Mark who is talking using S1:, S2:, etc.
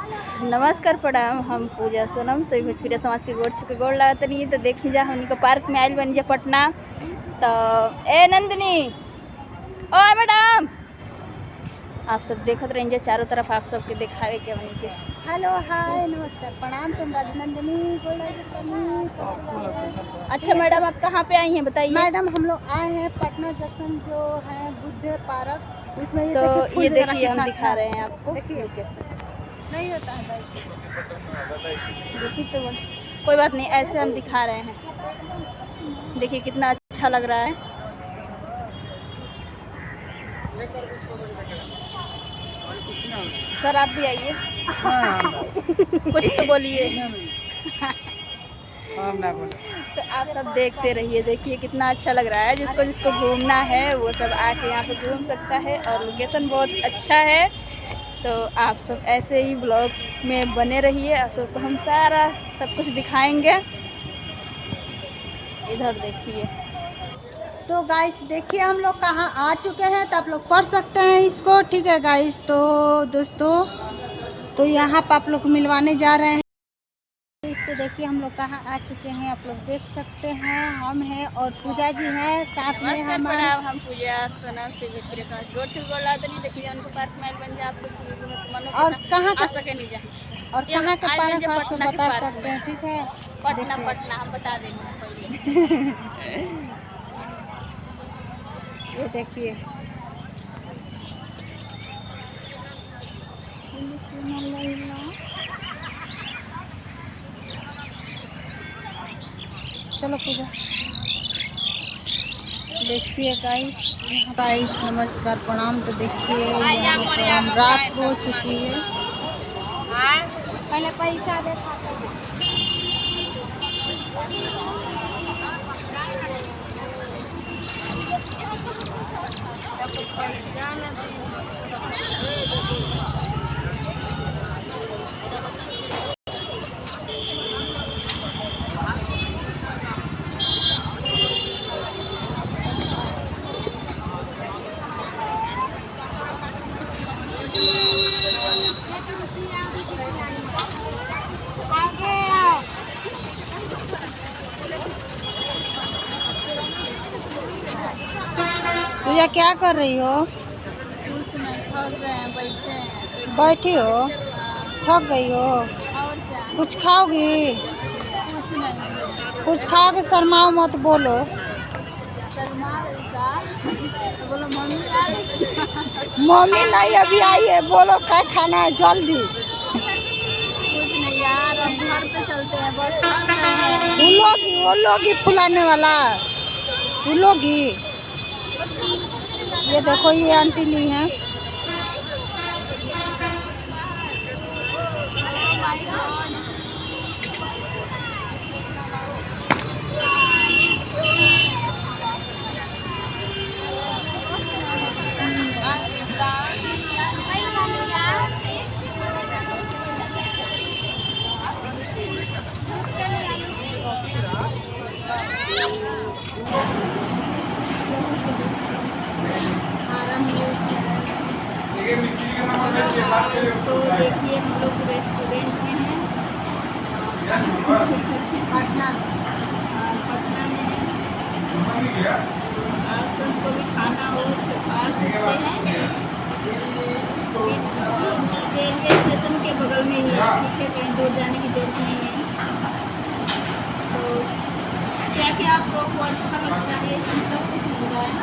S1: नमस्कार प्रणाम। हम पूजा सोनम सभी भोजपुरिया समाज के गोड़ छुके गोड़ लागत नहीं। तो देखी जा हमनी को पार्क में आयल बनी जा पटना। तो ए नंदिनी ओ मैडम आप सब देखत रहेंगे चारों तरफ आप सबके दिखावे के हमनी के।
S2: हेलो हाय नमस्कार प्रणाम। तुम राजनंदिनी
S1: अच्छा मैडम आप कहाँ पे आई हैं बताइए।
S2: मैडम हम लोग आए हैं पटना जंक्शन जो है बुद्ध पार्क उसमें।
S1: तो ये देखिए हम दिखा रहे हैं आपको।
S2: देखिए नहीं होता है भाई।
S1: देखिए तो कोई बात नहीं, ऐसे हम दिखा रहे हैं। देखिए कितना अच्छा लग रहा है। सर आप भी आइए। कुछ तो बोलिए। तो आप सब देखते रहिए। देखिए कितना अच्छा लग रहा है। जिसको जिसको घूमना है वो सब आके यहाँ पे घूम सकता है और लोकेशन बहुत अच्छा है। तो आप सब ऐसे ही ब्लॉग में बने रहिए। आप सबको हम सारा सब कुछ दिखाएंगे। इधर देखिए।
S2: तो गाइस देखिए हम लोग कहाँ आ चुके हैं तो आप लोग पढ़ सकते हैं इसको। ठीक है गाइस। तो दोस्तों तो यहाँ पर आप लोग मिलवाने जा रहे हैं। तो देखिए हम लोग कहाँ आ चुके हैं आप लोग देख सकते हैं। हम हैं और पूजा जी हैं साथ में हमारे।
S1: हम पूजा सोनम से भोजपुरिया समाज गोड़ छुके गोड़ लागत नहीं। देखिए उनको पार्क में बन जाए आप सब
S2: और कहाँ
S1: आ सके नहीं जा
S2: और कहाँ के पार्क आप सब बता सकते हैं। ठीक है
S1: पटना हम बता देंगे पहले।
S2: ये देखिए चलो पूजा। देखिए गाइस नमस्कार प्रणाम। तो देखिए यहाँ पर रात हो चुकी है।
S1: पहले पैसा देखा
S2: पूजा क्या कर रही हो।
S1: कुछ नहीं, थक गए हैं, बैठे हैं।
S2: बैठी हो थक गई हो।
S1: और क्या
S2: कुछ खाओगी।
S1: कुछ नहीं।
S2: कुछ खाओगे शर्माओ मत बोलो।
S1: शर्मा रही का तो बोलो मम्मी आ रही।
S2: मम्मी नहीं अभी आई है। बोलो क्या खाना है जल्दी।
S1: कुछ नहीं यार अब घर पे चलते हैं बस थक गए हैं।
S2: वो लोगी फुलाने वाला वो लोगी। ये देखो ये आंटी ली हैं।
S1: तो देखिए हम लोग रेस्टोरेंट में हैं पटना में है। आप सबको भी खाना हो तो खा सकते हैं। रेलवे स्टेशन के बगल में ही है। ठीक है कहीं दूर जाने की जरूरत नहीं है। तो क्या क्या आपको अच्छा लगता है सब कुछ मिल रहा है।